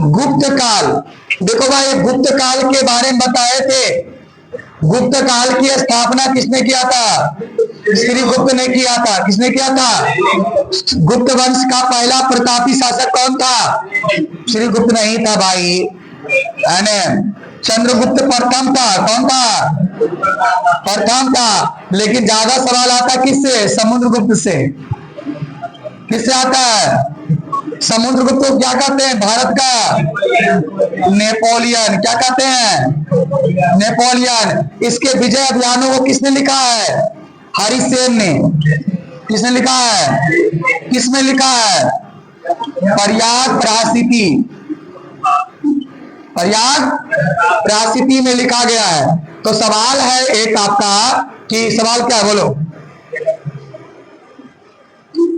गुप्त काल। देखो भाई, गुप्त काल के बारे में बताए थे। गुप्त काल की स्थापना किसने किया था? श्रीगुप्त ने किया था। किसने किया था? गुप्त वंश का पहला प्रतापी शासक कौन था? श्रीगुप्त नहीं था भाई, है न? चंद्रगुप्त प्रथम था। कौन था? प्रथम था। लेकिन ज्यादा सवाल आता किससे? समुद्रगुप्त से। किससे आता है? समुद्रगुप्त को क्या कहते हैं? भारत का नेपोलियन। क्या कहते हैं? नेपोलियन। इसके विजय अभियानों को किसने लिखा है? हरिसेन ने। किसने लिखा है? किसमें लिखा है? पर्याय प्राशिति। पर्याय प्राशिति में लिखा गया है। तो सवाल है एक आपका कि सवाल क्या है? बोलो।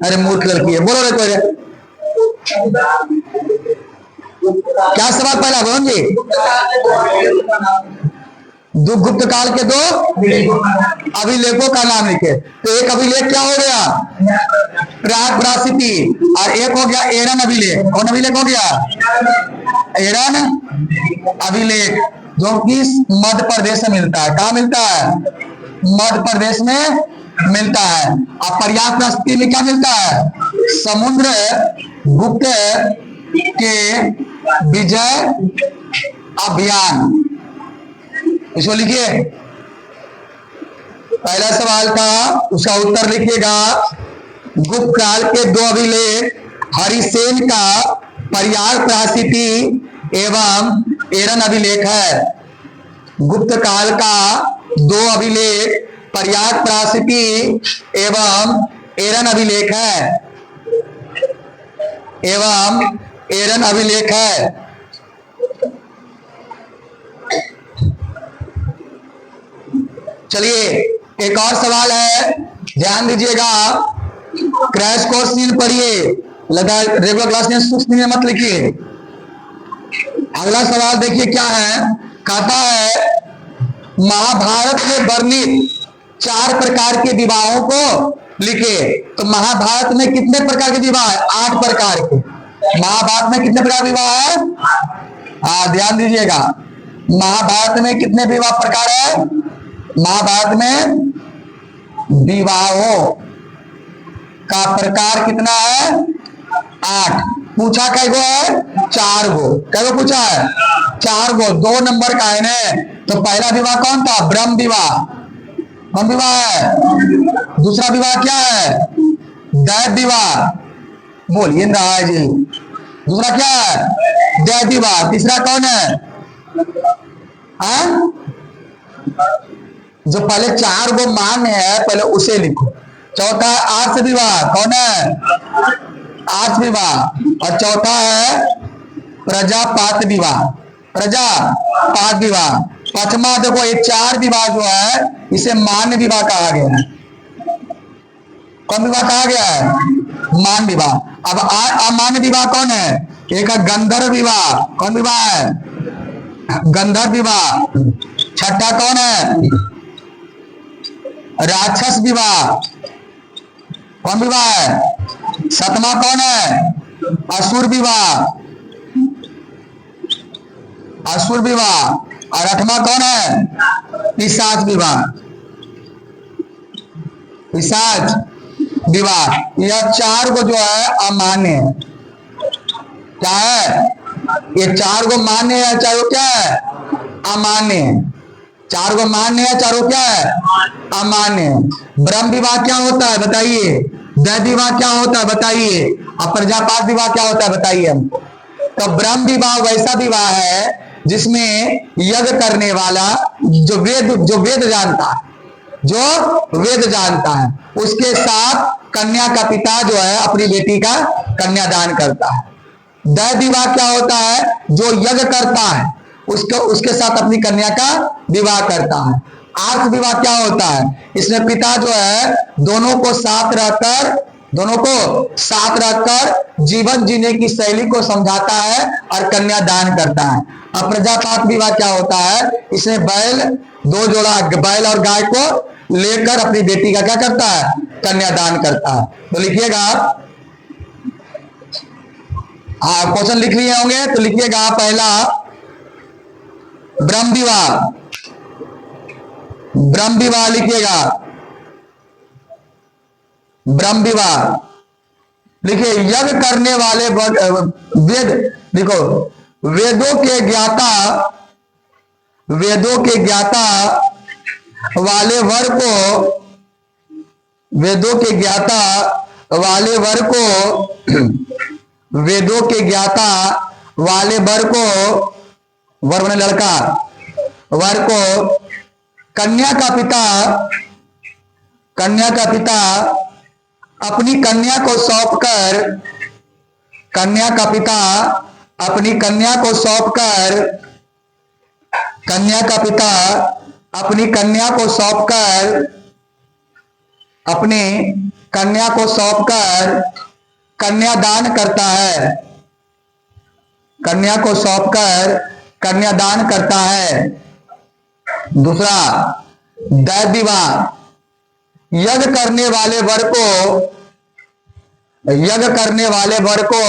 अरे मूर्ख लड़की है, बोलो रे कोई। क्या सवाल पहला बोलो जी? दो गुप्त काल के दो अभिलेखों का नाम लिखे। तो एक अभिलेख क्या हो गया? प्राग प्राशिति। और एक हो गया एरन अभिलेख। कौन अभिलेख हो गया? एरन अभिलेख, जो कि मध्य प्रदेश में मिलता है। कहाँ मिलता है? मध्य प्रदेश में मिलता है। और पर्याय प्राशिति में क्या मिलता है? समुद्र गुप्त के विजय अभियान। इसको लिखिए। पहला सवाल था, उसका उत्तर लिखिएगा। गुप्त काल के दो अभिलेख हरिसेन का पर्याय प्राशिति एवं एरन अभिलेख है। गुप्त काल का दो अभिलेख पर्याय प्राशिति एवं एरन अभिलेख है। एवं एरन अभिलेख है। चलिए एक और सवाल है, ध्यान दीजिएगा। क्रैश कोर्स 3 पढ़िए, लगा रेगुलर क्लास में सूक्ष्म में मत लिखिए। अगला सवाल देखिए क्या है। कहता है महाभारत में वर्णित 4 प्रकार के विवाहों को लिखे। तो महाभारत में कितने प्रकार के विवाह है? 8 प्रकार के। महाभारत में कितने प्रकार विवाह है? हाँ, ध्यान दीजिएगा। महाभारत में कितने विवाह प्रकार है? महाभारत में विवाहों का प्रकार कितना है? 8। पूछा कै गो है? 4 गो। कै गो पूछा है? 4 गो। 2 नंबर का है ना। तो पहला विवाह कौन था? ब्रह्म विवाह। कौन विवाह है? दूसरा विवाह क्या है? दैव विवाह। बोलिए ना जी। दूसरा क्या है? दैव विवाह। तीसरा कौन है? हाँ? जो पहले 4 गो मान है पहले उसे लिखो। चौथा है आर्ष विवाह। कौन है? आर्ष विवाह। और चौथा है प्रजापात विवाह। प्रजापात विवाह। पांचवा देखो, ये 4 विवाह जो है इसे मान्य विवाह कहा गया है। कौन विवाह कहा गया है? मान विवाह। अब अमान्य विवाह कौन है? एक है गंधर्व विवाह। कौन विवाह है? गंधर्व विवाह। छठा कौन है? राक्षस विवाह। कौन विवाह है? 7वां कौन है? असुर विवाह। असुर विवाह। और 8वां कौन है? पिशाच विवाह। पिशाच विवाह। यह 4 को जो है अमान्य है। क्या है? ये 4 को मान्य है, चारों क्या है? अमान्य है। 4 को मान्य है, चारों क्या है? अमान्य है। ब्रह्म विवाह क्या होता है बताइए? दैव विवाह क्या होता है बताइए? और प्रजापात विवाह क्या होता है बताइए हमको। तो ब्रह्म विवाह वैसा विवाह है जिसमें यज्ञ करने वाला जो वेद जानता है, जो वेद जानता है, उसके साथ कन्या का पिता जो है अपनी बेटी का कन्यादान करता है। दैव विवाह क्या होता है? जो यज्ञ करता है उसके साथ अपनी कन्या का विवाह करता है। आर्ष विवाह क्या होता है? इसमें पिता जो है दोनों को साथ रहकर जीवन जीने की शैली को समझाता है और कन्यादान करता है। अब प्रजापात विवाह क्या होता है? इसमें दो जोड़ा बैल और गाय को लेकर अपनी बेटी का क्या करता है? कन्यादान करता है। तो लिखिएगा हाँ, क्वेश्चन लिख लिए होंगे तो लिखिएगा पहला ब्रह्म विवाह, ब्रह्म विवाह लिखिएगा, ब्रह्म विवाह लिखिए। यज्ञ करने वाले वेद, देखो वेदों के ज्ञाता, वेदों के ज्ञाता वाले वर को, वेदों के ज्ञाता वाले वर को, वेदों के ज्ञाता वाले वर को, वर माने लड़का, वर को कन्या का पिता, कन्या का पिता अपनी कन्या को सौंपकर, कन्या का पिता अपनी कन्या को सौंपकर, कन्या का पिता अपनी कन्या को सौंपकर, अपनी कन्या को सौंपकर कन्यादान करता है, कन्या को सौंपकर कन्यादान करता है। दूसरा दैव विवाह, यज्ञ करने वाले वर को, यज्ञ करने वाले वर को,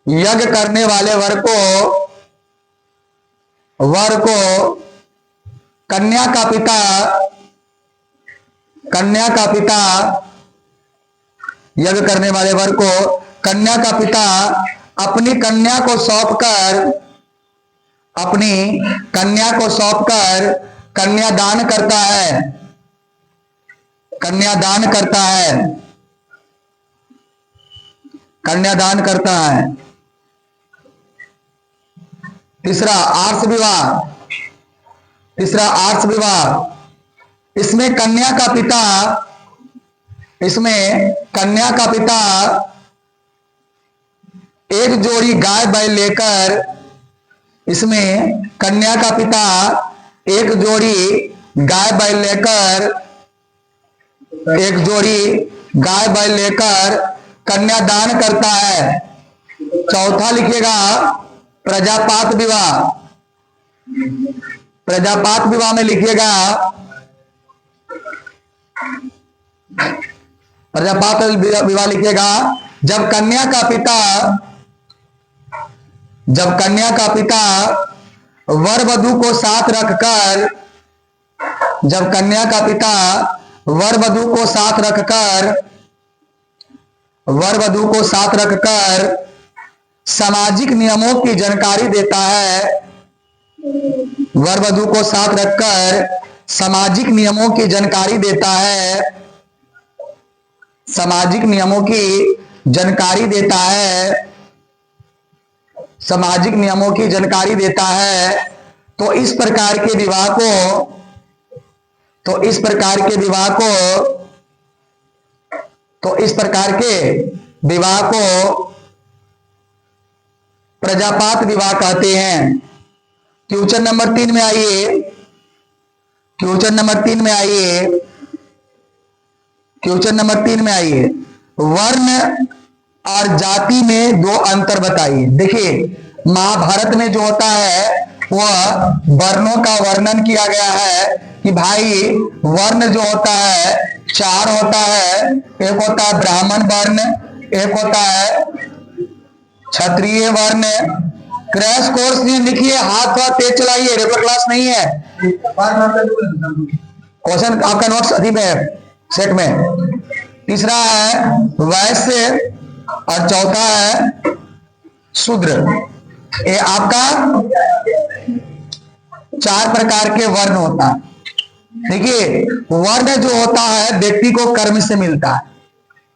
यज्ञ करने वाले वर को, वर को कन्या का पिता, कन्या का पिता, यज्ञ करने वाले वर को कन्या का पिता अपनी कन्या को सौंपकर, अपनी कन्या को सौंपकर कन्यादान करता है, कन्यादान करता है, कन्यादान करता है। तीसरा आर्ष विवाह, तीसरा आर्ष विवाह, इसमें कन्या का पिता, इसमें कन्या का पिता एक जोड़ी गाय बैल लेकर, इसमें कन्या का पिता एक जोड़ी गाय बैल लेकर, एक जोड़ी गाय बैल लेकर कन्यादान करता है। चौथा लिखिएगा प्रजापात विवाह, प्रजापात विवाह में लिखिएगा, प्रजापात विवाह लिखिएगा जब कन्या का पिता, जब कन्या का पिता वर वधु को साथ रखकर, जब कन्या का पिता वर वधु को साथ रखकर, वर वधु को साथ रखकर सामाजिक नियमों की जानकारी देता है, वर वधु को साथ रखकर सामाजिक नियमों की जानकारी देता है, सामाजिक नियमों की जानकारी देता है, सामाजिक नियमों की जानकारी देता है। तो इस प्रकार के विवाह को, तो इस प्रकार के विवाह को, तो इस प्रकार के विवाह को प्रजापात विवाह कहते हैं। क्वेश्चन नंबर 3 में आइए, क्वेश्चन नंबर 3 में आइए, क्वेश्चन नंबर 3 में आइए। वर्ण और जाति में दो अंतर बताइए। देखिए महाभारत में जो होता है वह वर्णों का वर्णन किया गया है कि भाई वर्ण जो होता है 4 होता है, एक होता है ब्राह्मण वर्ण, एक होता है क्षत्रिय वर्ण। क्रैश कोर्स में लिखिए, हाथ थोड़ा तेज चलाइए, रेगुलर क्लास नहीं है। क्वेश्चन आपका नोट्स अभी में सेट में। तीसरा है वैश्य और चौथा है शूद्र। ये आपका 4 प्रकार के वर्ण होता है। देखिए वर्ण जो होता है व्यक्ति को कर्म से मिलता है।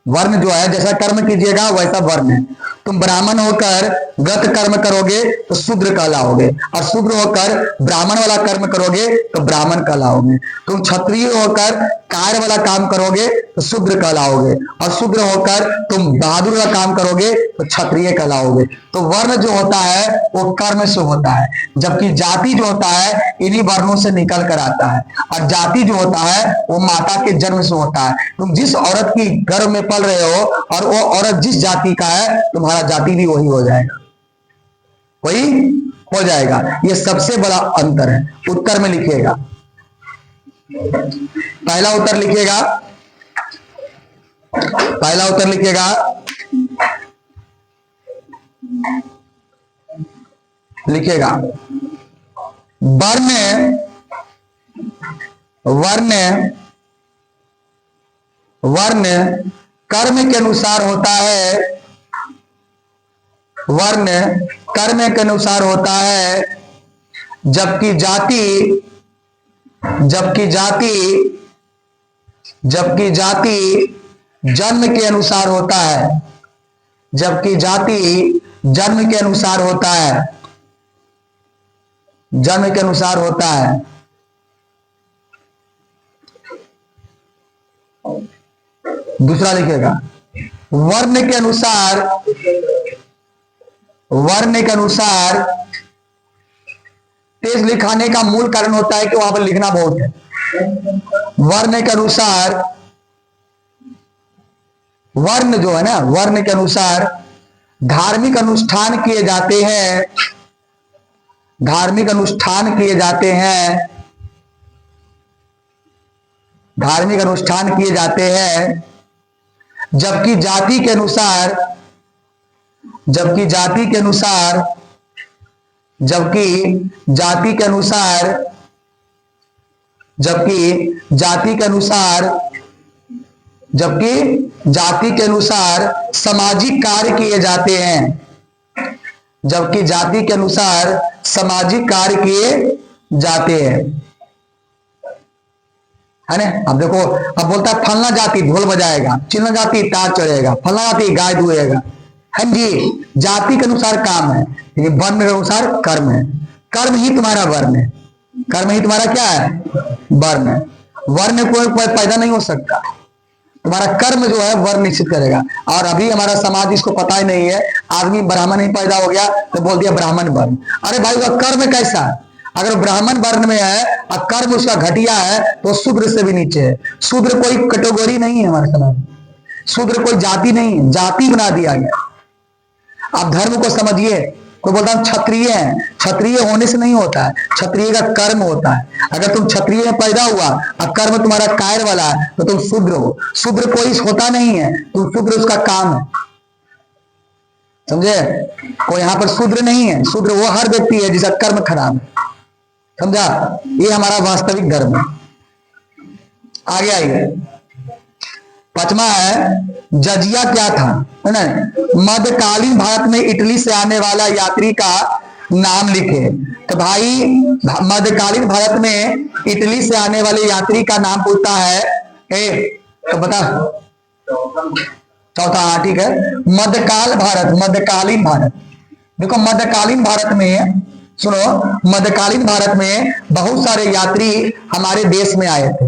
वर्ण जो है जैसा कर्म कीजिएगा वैसा वर्ण है। तुम ब्राह्मण होकर गत कर्म करोगे तो शूद्र कहलाओगे, और शूद्र होकर ब्राह्मण वाला कर्म करोगे तो ब्राह्मण कहलाओगे। तुम क्षत्रिय होकर कार्य वाला काम करोगे तो शूद्र कहलाओगे, और शूद्र होकर तुम बहादुर वाला काम करोगे तो क्षत्रिय कहलाओगे। तो वर्ण जो होता है वो कर्म से होता है, जबकि जाति जो होता है इन्हीं वर्णों से निकल कर आता है। और जाति जो होता है वो माता के जन्म से होता है। तुम जिस औरत की गर्भ में पल रहे हो और वो औरत जिस जाति का है तुम्हारा जाति भी वही हो जाएगा, वही हो जाएगा। ये सबसे बड़ा अंतर है। उत्तर में लिखिएगा, पहला उत्तर लिखिएगा, पहला उत्तर लिखिएगा लिखेगा। वर्ण वर्ण वर्ण कर्म के अनुसार होता है। वर्ण कर्म के अनुसार होता है, जबकि जाति जबकि जाति जबकि जाति जन्म के अनुसार होता है। जबकि जाति जन्म के अनुसार होता है। जन्म के अनुसार होता है। दूसरा लिखेगा, वर्ण के अनुसार तेज लिखाने का मूल कारण होता है कि वहां पर लिखना बहुत है। वर्ण के अनुसार, वर्ण जो है ना, वर्ण के अनुसार धार्मिक अनुष्ठान किए जाते हैं। धार्मिक अनुष्ठान किए जाते हैं। धार्मिक अनुष्ठान किए जाते हैं। जबकि जाति के अनुसार जबकि जाति के अनुसार जबकि जाति के अनुसार जबकि जाति के अनुसार जबकि जाति के अनुसार सामाजिक कार्य किए जाते हैं। जबकि जाति के अनुसार सामाजिक कार्य किए जाते हैं, है ना। अब देखो, अब बोलता है फलना जाति ढोल बजाएगा, चिल्ला जाति तार चढ़ेगा, फलना जाति गाय दुहेगा। हाँ जी, जाति के अनुसार काम है, लेकिन वर्ण के अनुसार कर्म है। कर्म ही तुम्हारा वर्ण है। कर्म ही तुम्हारा क्या है? वर्ण है। वर्ण कोई पैदा नहीं हो सकता। तुम्हारा कर्म जो है वर्ण निश्चित करेगा। और अभी हमारा समाज इसको पता ही नहीं है। आदमी ब्राह्मण ही पैदा हो गया तो बोल दिया ब्राह्मण वर्ण। अरे भाई, वह कर्म कैसा है? अगर ब्राह्मण वर्ण में है और कर्म उसका घटिया है तो शूद्र से भी नीचे है। शूद्र कोई कैटेगरी नहीं है हमारे समाज में। शूद्र कोई जाति नहीं है, जाति बना दिया गया। आप धर्म को समझिए। कोई बोलता है क्षत्रिय है, क्षत्रिय होने से नहीं होता है, क्षत्रिय का कर्म होता है। अगर तुम क्षत्रिय में पैदा हुआ और कर्म तुम्हारा कायर वाला है तो तुम शूद्र हो। शूद्र कोई होता नहीं है, तुम शूद्र उसका काम है, समझे। कोई यहां पर शूद्र नहीं है। शूद्र वो हर व्यक्ति है जिसका कर्म खराब है, समझा। ये हमारा वास्तविक धर्म है। आगे आइए, पांचवा है जजिया क्या था, है ना। मध्यकालीन भारत में इटली से आने वाला यात्री का नाम लिखे। तो भाई, मध्यकालीन भारत में इटली से आने वाले यात्री का नाम पूछता है। तो बता, चौथा, ठीक है। मध्यकालीन भारत, देखो मध्यकालीन भारत में, सुनो, मध्यकालीन भारत में बहुत सारे यात्री हमारे देश में आए थे।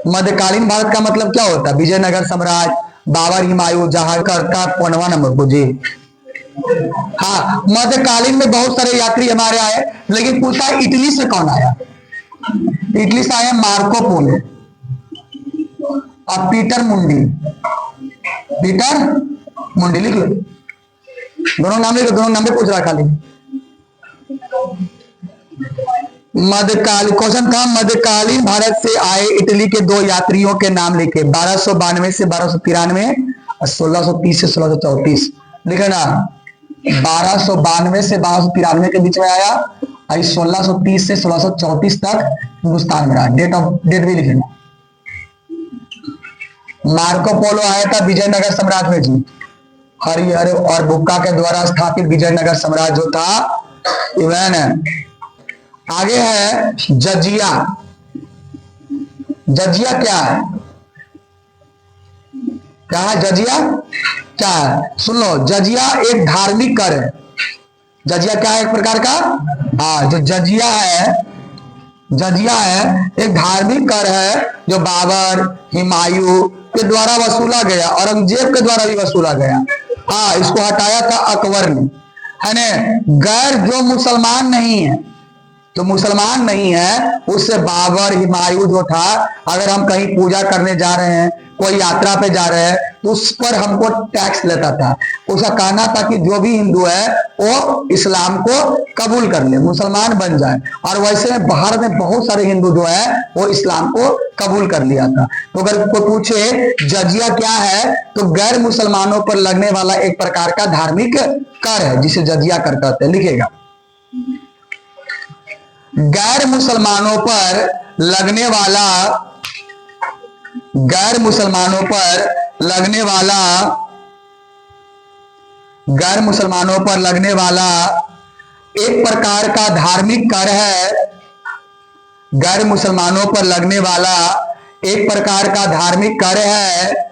मध्यकालीन भारत का मतलब क्या होता है? विजयनगर साम्राज्य, बाबर, हुमायूं, जहां का 5वां नंबर को जी। हाँ, मध्यकालीन में बहुत सारे यात्री हमारे आए, लेकिन पूछा है इटली से कौन आया? इटली से आया मार्को पोलो और पीटर मुंडी। पीटर मुंडी लिख लो, दोनों नाम लिखो, दोनों नाम पे पूछ रहा खाली। मध्यकालीन क्वेश्चन था, मध्यकालीन भारत से आए इटली के 2 यात्रियों के नाम लिखे। 1292 से 1293 और 1630 से 1634 लिखे ना। 1292 से 1293 के बीच में आया और 1630 से 1634 तक हिंदुस्तान में रहा। डेट भी लिखेगा। मार्को पोलो आया था विजयनगर साम्राज्य में जी। हरिहर और बुक्का के द्वारा स्थापित विजयनगर साम्राज्य जो था, इवन है। आगे है जजिया। जजिया क्या है? क्या है जजिया? क्या है? सुन लो, जजिया एक धार्मिक कर है। जजिया क्या है? एक प्रकार का, हाँ, जो जजिया है एक धार्मिक कर है जो बाबर, हुमायूं के द्वारा वसूला गया, औरंगजेब के द्वारा भी वसूला गया। हाँ, इसको हटाया था अकबर ने, है ना। गैर जो मुसलमान नहीं है, तो मुसलमान नहीं है, उससे बाबर हुमायूं जो था, अगर हम कहीं पूजा करने जा रहे हैं, कोई यात्रा पे जा रहे हैं, तो उस पर हमको टैक्स लेता था। उसका कहना था कि जो भी हिंदू है वो इस्लाम को कबूल कर ले, मुसलमान बन जाए। और वैसे में भारत में बहुत सारे हिंदू जो है वो इस्लाम को कबूल कर लिया था। तो अगर कोई पूछे जजिया क्या है, तो गैर मुसलमानों पर लगने वाला एक प्रकार का धार्मिक कर है, जिसे जजिया कर कहते हैं। लिखेगा, गैर मुसलमानों पर लगने वाला, गैर मुसलमानों पर लगने वाला, गैर मुसलमानों पर लगने वाला एक प्रकार का धार्मिक कर है। गैर मुसलमानों पर लगने वाला एक प्रकार का धार्मिक कर है